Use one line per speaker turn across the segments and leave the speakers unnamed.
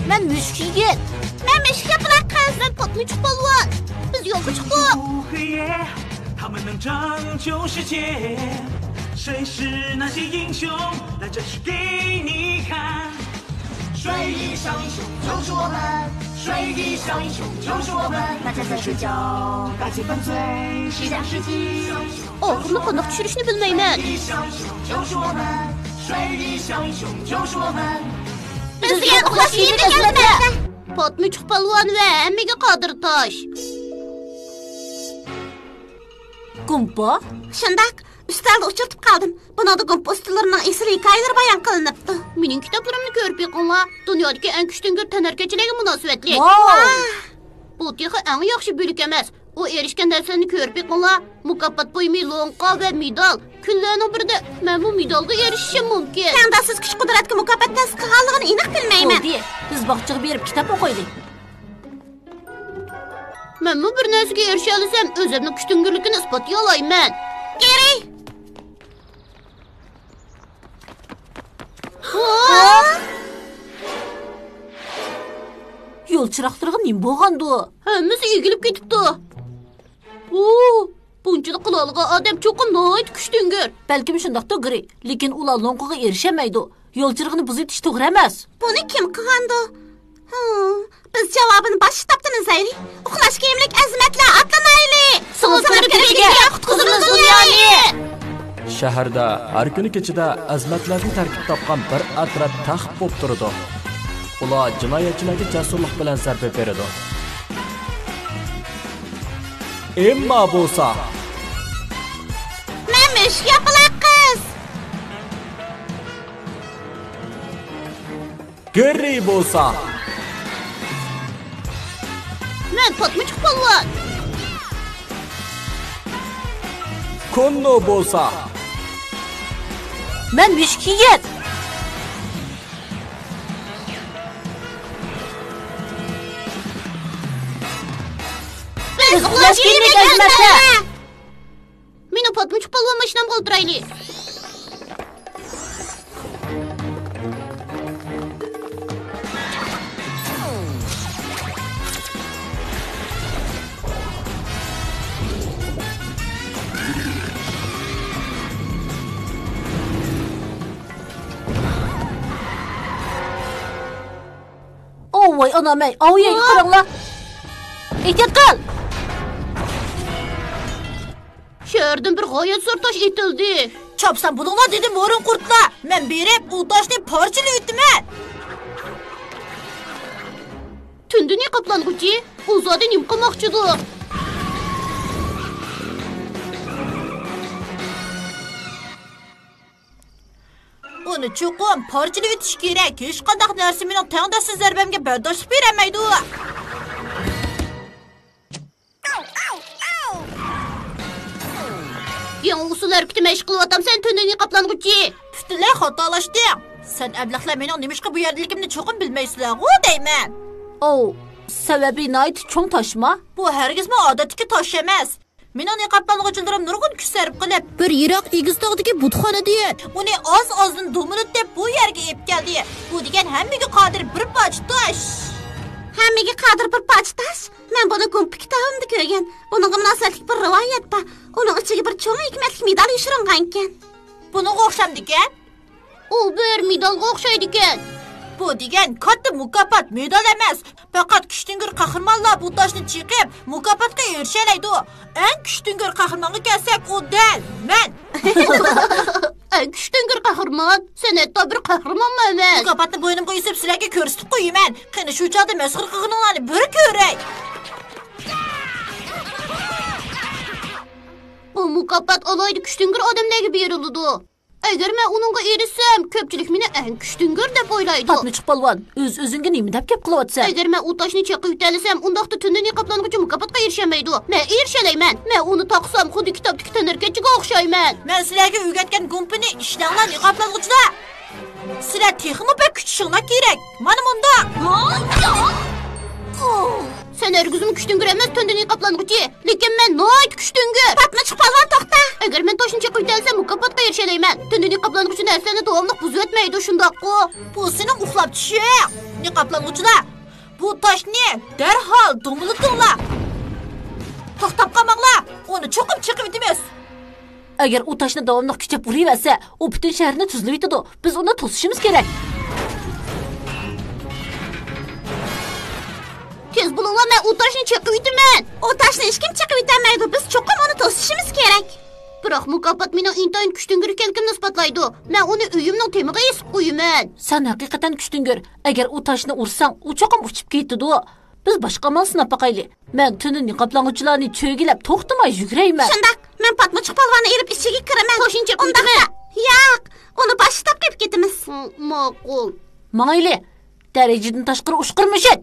Ben müşk yigit.
Ben müşk yapılan kız. Ben patlıcık balvan. Biz yolga çıktık.
他们能拯救世界，谁是那些英雄？来这是给你看。
水翼小英雄就是我们，水翼小英雄就是我们，大家在睡觉，大气粉碎，是讲世纪。
Ağzımda kandak düşürüşünü bilmeymen.
水翼小英雄就是我们，水翼小英雄就是我们。
Bizgen uxlaş yerine gelme. Patlıcık balvan ve emmege Kadir Taş.
Gumpa?
Şundak, üstalda uçurtup kaldım. Buna da gumpa ustalarının esir hikayeleri bayan kılınıptı. Menin kitaplarımını görüp yıkınla. Dünyadaki en küçtün gör tenerkeçiliğe münasebetli. Bu teki en yaxşı bölük emez. O erişken derslerini görüp yıkınla. Mukabbat boyu lonqa ve medal. Küllerinin bir de ben bu medalga erişişim mümkün. Sen de siz küçük kudretki mukabbattan sıkıqallığını inak bilmeymen.
Oldu. Biz bakçığı berip kitap okuydu.
Ben bu bir nesige erişelisem özümün küçtüngürlükünü ispatlayalayım ben. Geri!
Yol çıraqtırığı nem boğandı?
Hemmisi egilip ketipti. Bunçılık kılalığa adam çok nayt küçtüngür.
Belki şundaqda giri. Lekin ular lonqaga erişemeydi. Yol çırığını biz etiş to'g'ri emas.
Bunu kim qilgandi? Biz javobini bosh kitobdan izlaylik. Uxlash kiyimlik azmatlar atlanaylik. So'zlar birga qutqizimiz dunyoni.
Shaharda har kuni kechida azmatlarni tarkib topgan bir atraf taxt bo'lib turadi. Ular jinoyatchilarga jasurlik bilan zarba beradi. Emma bo'lsa,
Memiş yapılan kız.
Geri bo'lsa,
Men patlıcık balvan.
Konno bo'lsa,
Men müşk yigit.
Biz uxlash kiyimlik azmatlar. Meni patlıcık balvan mashinam qoldiraylik.
Voy anam ey, avye qaranglar. Ehtiyot qil.
Şehirden bir gayet zor taş itildi.
Çapsan bulunglar dedim morun qurtlar. Men berip u toshni parchalayib o'tdiman.
Tündü ne qaplangıcı? Uzadı nim qilmoqchidi.
Uni chuqum parchalayib o'tish kerak. Hech qanday narsa mening tangdasiz zarbamga bardoshlik beramaydi.
Yan usul hareketi meşgul atam sen tündü ne qaplangıcı?
Butunlay xatolashding. Sen ablaqlar mening nimishqa bu yerdaligimni chuqum bilmaysizlar, u deyman. Sababi nayt cho'ng toshma? Bu hargizmi odatdagi tosh emas. Mening niqoblang'uvchilarim nurg'un kuch sarf qilib, bir yiroq egiz tog'dagi butxona degan. Uni oz-ozdan do'minat deb bu yerga olib keldi. Bu degan hammaga qodir bir poch tosh.
Hammaga qodir bir poch tosh? Men buni kompi kitobimda ko'rgan. Buningga munosabatli bir rivoyat bor. Uning ichiga bir cho'ng hikmatli medal yashiringan ekan.
Buningga o'xshamdi ekan?
U bir medalga o'xshaydi ekan.
Bu degan katta mukofot medal emas. Faqat kuchtingir qahramonlar bu toshni chiqib, mukofotga erishalaydi. Eng kuchtingir qahramonga kelsak, u dal men.
Eng kuchtingir qahramon? Sen hatto bir qahramonmi emas?
Mukofotni bo'ynimga yusib sizlarga ko'rsatib qo'yaman. Qani shu chog'da masxir qilganlarni bir ko'ray.
Bu mukofot olaydi kuchtingir odamlarga beriladi. Agar men uningga erishsam, ko'pchilik meni eng kuchtingir deb o'ylaydi.
Patlıcık polvon, o'z-o'zingga nima deb gap qilyapsan?
Agar men u toshni chaqib yutalisam, undaqda tunda niqoblang'uvchi mukofotga erishamaydi. Men erishalayman. Men uni taqsam, xuddi kitobdagi tanarkachiga o'xshayman.
Men sizlarga o'rgatgan gumpini ishlanglar niqoblang'uvchilar. Sizlar texnik bir kuchishinglar kerak. Mana bunda.
Sen ergizim küçtüngür emas tündünü kaplanğıcı. Lekin men nayt küçtüngür.
Patmıçıq palvan toxta.
Agar men toşun çekip ötelsem mukaffatga erişeleymen. Tündünü kaplanğıcı närseni davamlıq buzub etmeydi şundaqı.
Bu senin uxlab düşüq. Ne kaplanğıcıda? Bu taş ne? Derhal dumuluqla. Toxtab qalmaqla. Onu çoxum çıqıb etimiz.
Agar u toshni davomli kuchab uraversa, u butun shaharni tuzlab yetadi. Biz uni to'sishimiz kerak.
Tez bulunla men o taşını çekip itimen.
O taşni hech kim chiqib etolmaydi. Biz cho'qim uni to'sishimiz kerak.
Biroq mukofot meni intayin kuchtingir ekanligimni isbotlaydi. Men uni uyimning temiga esib qo'yaman.
Sen haqiqatan kuchdingir. Agar u toshni ursang, u cho'qim uchib ketadi. Biz boshqa amal sinab boqayli. Men tunni niqoblang'uvchilarni cho'gilab to'xtamay yugurayman.
Shundoq, men Patmıçıq palvonni erib ichiga kiraman.
Toshini chekib itiman.
Yo'q, uni boshlab qo'yib ketamiz.
Ma'qul.
Mangayli, darajadan tashqari ushqirmishit.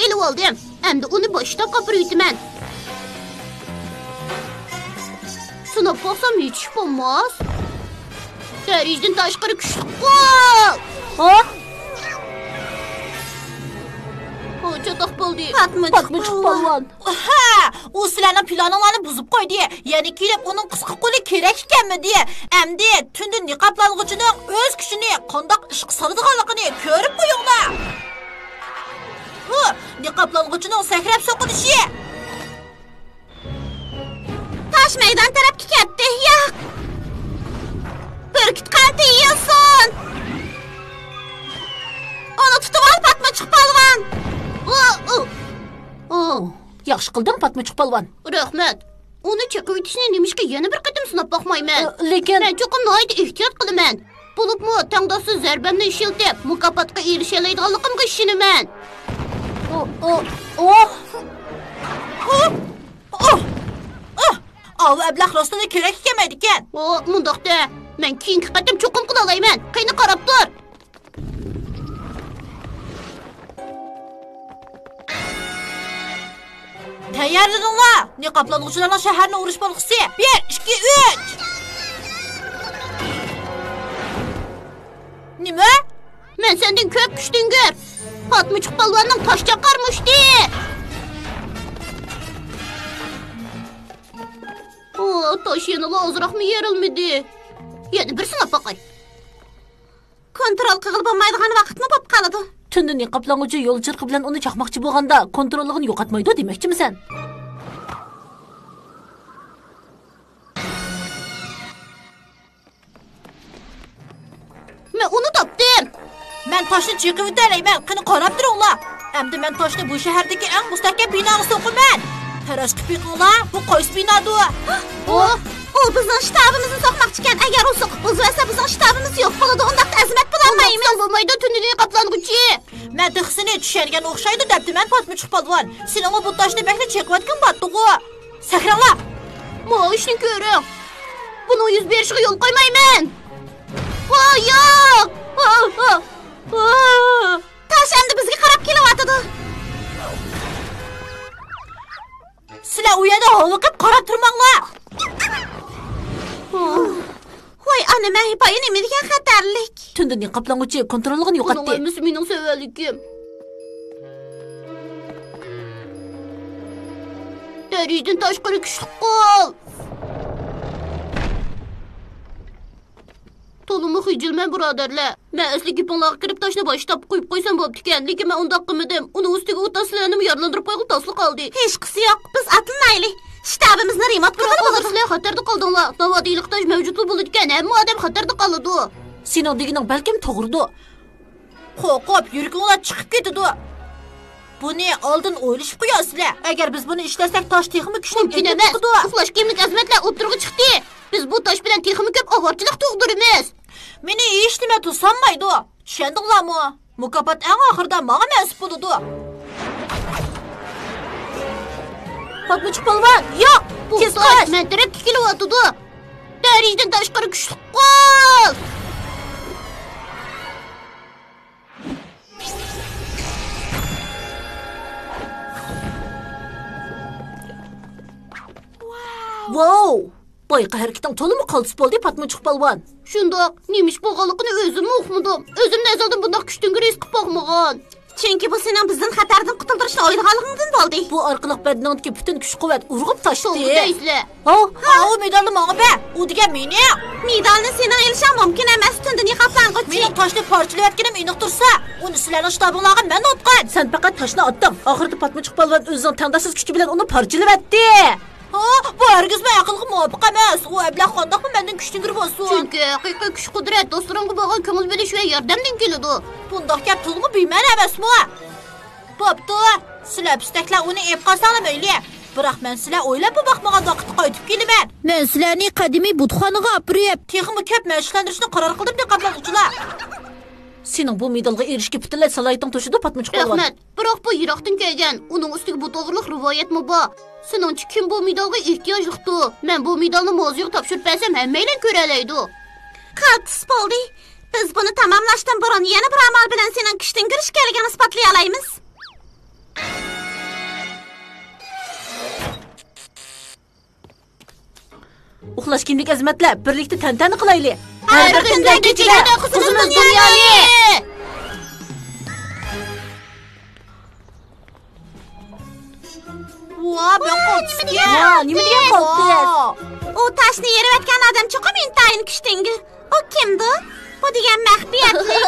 Elib oldim. Endi uni boshlab qopirib itiman. Sinab boqsam hech ish bo'lmas. Darajadan tashqari kuchli qo'l.
Ha?
Chatoq bo'ldi.
Patmıçıq palvon.
Ha, u sizlarning planinglarni buzib qo'ydi. Ya'ni kelib uning qisqa qo'li kerak ekanmidi? Endi tunda niqoblang'uchining o'z kuchini qandoq ish qiladiganligini ko'rib qo'yinglar. Niqoblang'uchining sakrab so'qilishi. Tosh maydon tarafga ketdi. Yo'q. Burkut qanti yesin. Onu tutib ol Patmıçıq palvon.
Yaxshi qilding Patmıçıq palvon.
Rahmat. Uni chekib itishni nemishga yana bir qatim sinab boqmayman.
Lekin
Men cho'qim noyat ehtiyot qilaman. Bo'libmi, tangdoqsiz zarbamni ishiltib, mukofotga erishalaydiganligimga ishonaman.
Av ablah rostida kerak ekanmaydi ekan.
Mundaqda. Men keyingi qatim cho'qim qila olmayman. Qayni qarab tur.
Tayyorlaninglar. Niqoblang'uchilarning shaharni urish bo'lg'isi. 1, 2, 3. Nima?
Men sendan ko'p kuchdingir. Patmıçıq palvonning tosh chaqarmishdi. Tosh yana ozroqmi yerilmidi? Yana bir sinab boqay.
Kontrol qilib bo'lmaydigan vaqtmi bo'lib qoladi?
tunni niqoblang'uvchi yo'l chirqi bilan uni chaqmoqchi bo'lganda kontrolligini yo'qotmaydi demoqchimisan?
Men uni topdim.
Men toshni chiqib o'talayman. Qani qarab turinglar. Endi men toshni bu shahardagi eng mustahkam binoga so'qaman. Tarosh qipiqlar, bu qaysi binodir? O bizning shtabimizni so'qmoqchi ekan. Agar u so'qib buzmasa bizning shtabimiz yo'q bo'ladi. Undaqda azmat bo'lolmaymiz.
Bo'lmaydi tunni niqoblang'uvchi.
Men tixsini tushirgan o'xshaydi debdi men Patmıçıq palvon. Sening bu toshni bekli chekayotgan batdi-ku. Sakranglar.
Bu ishni ko'ring. Buni yuz berishiga yo'l qo'ymayman. Yo'q.
Tosh endi bizga qarab kelyapti. Sizlar u yerda hovliqib qarab turmanglar. Voy ana, hipoyi nima degan xatarlik.
Tunda niqoblang'uvchi kontrolligini yo'qotdi.
Buningimiz mening savallikim. Darajadan tashqari kuchli qo'l. To'limi xijilman birodarlar. Men asli gapinglarga kirib toshni boshlab qo'yib qo'ysam bo'pti ekan, lekin men undaq qilmadim. Uni ustiga o'taslanib yarlantirib qo'yib tasli qoldi.
Hech qisi yo'q. Biz atlanaylik. Shtabimizni remont qilib
bo'ladi. Sizlar xatarda qoldinglar. Navoiylik tosh mavjudlik bo'ladi ekan, hamma odam xatarda qoladi.
Sening deganing balkim to'g'ridir.
Qo'rqib, yurginglar chiqib ketadi. Buni oldin o'ylashib qo'yasizlar. Agar biz buni ishlasak, tosh texmi kuchli
mumkin emas. Uxlash kiyimlik azmatlar o'tirg'i chiqdi. Biz bu tosh bilan texmi ko'p og'irchilik tug'diramiz.
Meni hech nima to'sanmaydi. Tushundinglarmi? Mukofot eng oxirida menga mas'ul bo'ladi.
Patmıçıq palvon, yo'q,
tez qoch. Men tarafga kelyapti. Darajadan tashqari kuchli qo'l.
Wow! Bayqa harakating to'liq qaltis bo'ldi, Patmachuq polvon.
Shundoq, nemish bo'lganligini o'zim uqmadim. O'zim nazardan bundoq kuchdan his qilib boqmagan. Chunki bu sening bizdan xatardan qutuldirishni o'ylaganligingdan bo'ldi.
Bu orqali badningdagi butun kuch-quvvat urg'ib tashdi.
Deysizlar.
Ha,
u medalni menga ber. U degan meni.
Medalni sening elishing mumkin emas, tundan yiqaplang'ich.
Mening toshni parchalayotganim aniq tursa, uni sizlarning shtabinglarga men otgan.
sen faqat toshni otding. Oxirida Patmachuq polvon o'zining tangdasiz kuchi bilan uni parchalayapti.
Bu hargizmi aqlga muvofiq emas. U ablah qandoqmi mendan kuchli bo'lsin.
Chunki haqiqiy kuch-qudrat do'stlaringga bo'lgan ko'ngil bo'lish va yordamdan keladi.
Bundoq gap to'liq buyman emasmi? Bo'pti. Sizlar pistaklar uni ep qolsanglar mayli. Biroq men sizlar o'ylab boqmagan vaqtda qaytib kelaman. Men sizlarni qadimiy butxonaga olib, texnikni ko'p mashqlantirishni qaror qildim deb qablanuvchilar.
Sening bu medalga erishga butunlay salohiyatning to'shidi, Patmachuq polvon.
Rahmat. Biroq bu yiroqdan kelgan. Uning ustiga bu to'g'riliq rivoyatmi bor? Seningcha kim bu medalga ehtiyojliqdi? Men bu medalni mavzuga topshirib bersam, hammaylar ko'ra oladi. Qaltis bo'ldi. Biz buni tamomlashdan burun yana bir amal bilan sening kuchdan kirish keligini isbotlay olamiz.
Uxlash kimlik azmatlar, birlikda tantana qilaylik.
Har bir kunda kechada qizimiz dunyoni.
Ben qo'ltisga.
Nima degan qo'ltis?
U toshni yerayotgan odam cho'qib intayin kuchdan. O kimdi? Bu degan maxfiyatli.